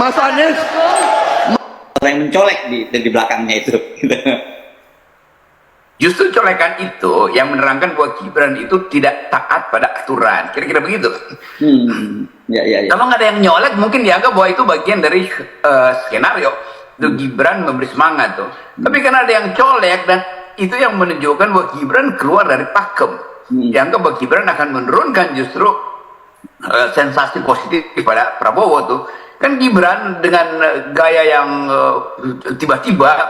Mas Anies yang mencolek di belakangnya itu. Justru colekan itu yang menerangkan bahwa Gibran itu tidak taat pada aturan. Kira-kira begitu. Ya. Kalau nggak ada yang nyolek, mungkin dianggap bahwa itu bagian dari skenario. Itu Gibran memberi semangat tuh. Tapi karena ada yang colek, dan itu yang menunjukkan bahwa Gibran keluar dari pakem. Dianggap bahwa Gibran akan menurunkan justru sensasi positif pada Prabowo tuh. Kan Gibran dengan gaya yang tiba-tiba,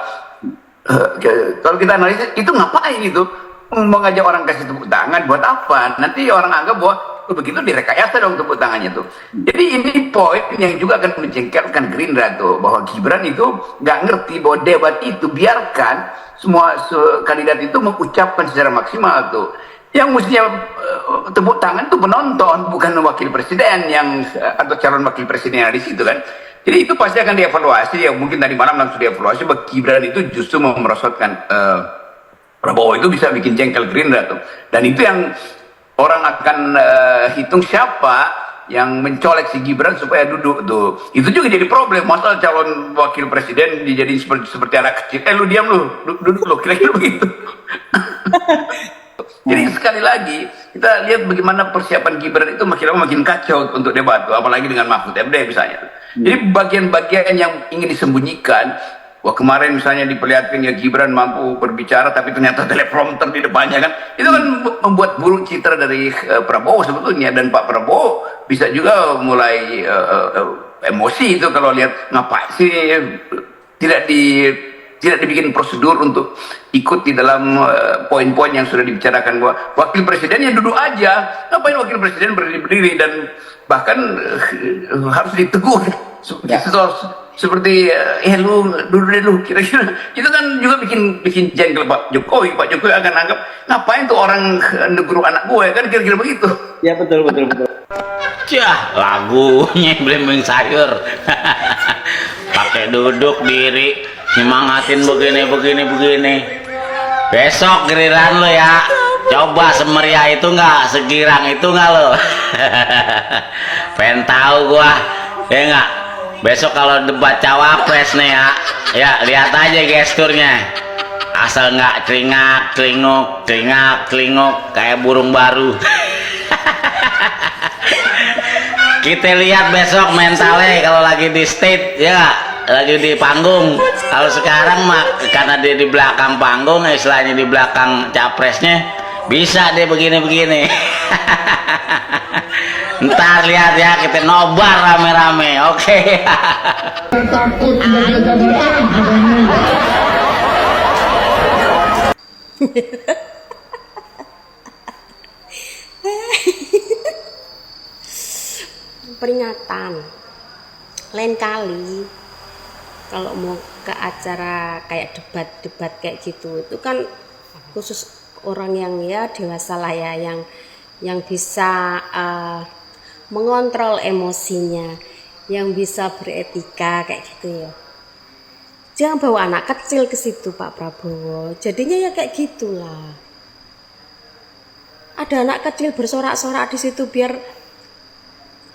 kalau kita analisis itu ngapain itu, mengajak orang kasih tepuk tangan buat apa? Nanti orang anggap bahwa begitu direkayasa dong tepuk tangannya tuh. Jadi ini poin yang juga akan menjengkelkan Gerindra tuh, bahwa Gibran itu nggak ngerti bahwa debat itu biarkan semua kandidat itu mengucapkan secara maksimal tuh. Yang mestinya tepuk tangan itu penonton, bukan wakil presiden yang atau calon wakil presiden yang ada di situ kan. Jadi itu pasti akan dievaluasi, ya mungkin tadi malam langsung dievaluasi bahwa Gibran itu justru merosotkan Prabowo, itu bisa bikin jengkel Gerindra tuh. Dan itu yang orang akan hitung siapa yang mencolek si Gibran supaya duduk tuh. Itu juga jadi problem, masalah calon wakil presiden dijadiin seperti anak kecil. Lu diam lu, duduk lu, kira-kira begitu. Jadi sekali lagi kita lihat bagaimana persiapan Gibran itu makin lama makin kacau untuk debat tuh, apalagi dengan Mahfud MD misalnya. Jadi bagian-bagian yang ingin disembunyikan, wah kemarin misalnya diperlihatkan ya Gibran mampu berbicara tapi ternyata teleprompter di depannya kan, itu kan membuat buruk citra dari Prabowo sebetulnya. Dan Pak Prabowo bisa juga mulai emosi itu kalau lihat ngapain sih tidak dibikin prosedur untuk ikut di dalam poin-poin yang sudah dibicarakan, bahwa wakil presidennya duduk aja, ngapain wakil presiden berdiri dan bahkan harus ditegur seperti lu duduk deh lu, kira-kira itu kan juga bikin jengkel Pak Jokowi akan anggap ngapain tuh orang negur anak gue kan, kira-kira begitu. Ya betul. Cah, lagunya belimbing sayur. Pakai duduk diri nyemangatin begini. Besok giliran lo ya, coba semeriah itu nggak, segirang itu nggak lo. Pengen tahu gua, ya nggak. Besok kalau debat cawapres nih ya lihat aja gesturnya. Asal nggak celingak celinguk kayak burung baru. Kita lihat besok mentalnya kalau lagi di stage ya, lagi di panggung. Kalau sekarang mah karena dia di belakang panggung, istilahnya di belakang capresnya, bisa dia begini-begini. Ntar lihat ya, kita nobar rame-rame, oke? Peringatan, lain kali kalau mau ke acara kayak debat kayak gitu, itu kan khusus orang yang ya dewasa lah ya, yang bisa mengontrol emosinya, yang bisa beretika kayak gitu ya. Jangan bawa anak kecil ke situ Pak Prabowo, jadinya ya kayak gitulah. Ada anak kecil bersorak-sorak di situ biar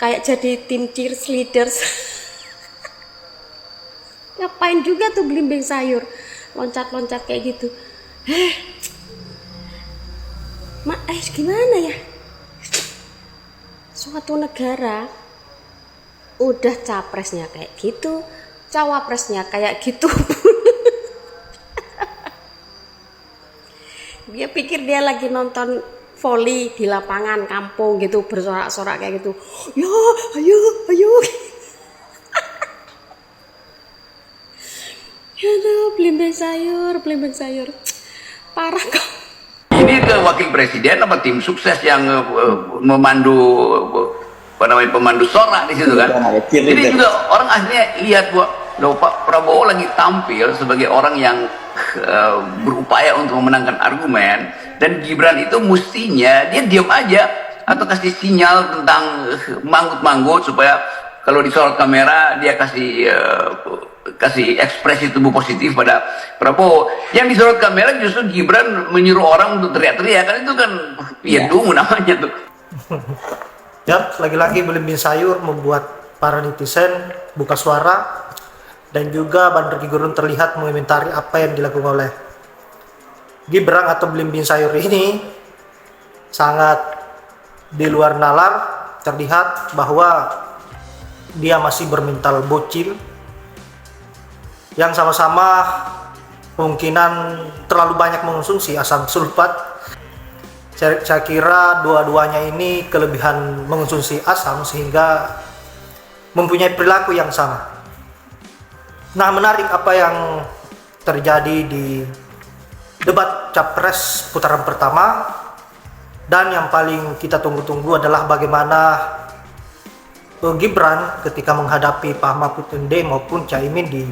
kayak jadi tim cheerleaders. Ngapain juga tuh belimbing sayur loncat-loncat kayak gitu. Gimana ya, suatu negara udah capresnya kayak gitu, cawapresnya kayak gitu. Dia pikir dia lagi nonton voli di lapangan kampung gitu, bersorak-sorak kayak gitu. Ya ayo. Aduh, belimbing sayur, parah kok. Ini ke wakil presiden apa tim sukses yang pemandu sorak di situ kan. Jadi juga orang akhirnya lihat bahwa Pak Prabowo lagi tampil sebagai orang yang berupaya untuk memenangkan argumen, dan Gibran itu mestinya dia diam aja atau kasih sinyal tentang manggut-manggut supaya kalau disorot kamera dia kasih ekspresi tubuh positif pada Prabowo. Yang disorot kamera justru Gibran menyuruh orang untuk teriak-teriak, kan itu kan ya dungu namanya tuh. Ya, lagi-lagi belimbing sayur membuat para netizen buka suara, dan juga Bandar Ki Gurun terlihat mengomentari apa yang dilakukan oleh Gibran atau Belimbing Sayur ini sangat di luar nalar. Terlihat bahwa dia masih bermental bocil yang sama-sama kemungkinan terlalu banyak mengonsumsi asam sulfat. Saya kira dua-duanya ini kelebihan mengonsumsi asam sehingga mempunyai perilaku yang sama. Nah, menarik apa yang terjadi di debat Capres putaran pertama, dan yang paling kita tunggu-tunggu adalah bagaimana Gibran ketika menghadapi Pak Mahfud MD maupun Caimin di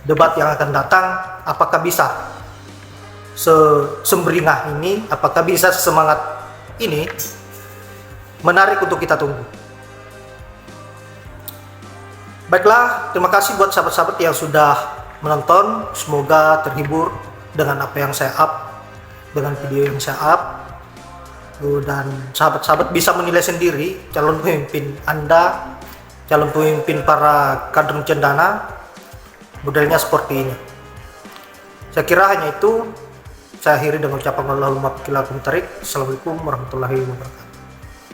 debat yang akan datang. Apakah bisa sesumringah ini, apakah bisa semangat ini? Menarik untuk kita tunggu. Baiklah, terima kasih buat sahabat-sahabat yang sudah menonton. Semoga terhibur dengan apa yang saya up, dengan video yang saya up. Dan sahabat-sahabat bisa menilai sendiri calon pemimpin Anda, calon pemimpin para kader cendana, modelnya seperti ini. Saya kira hanya itu. Saya akhiri dengan ucapan Allahumma bikilakum tarik. Assalamualaikum warahmatullahi wabarakatuh.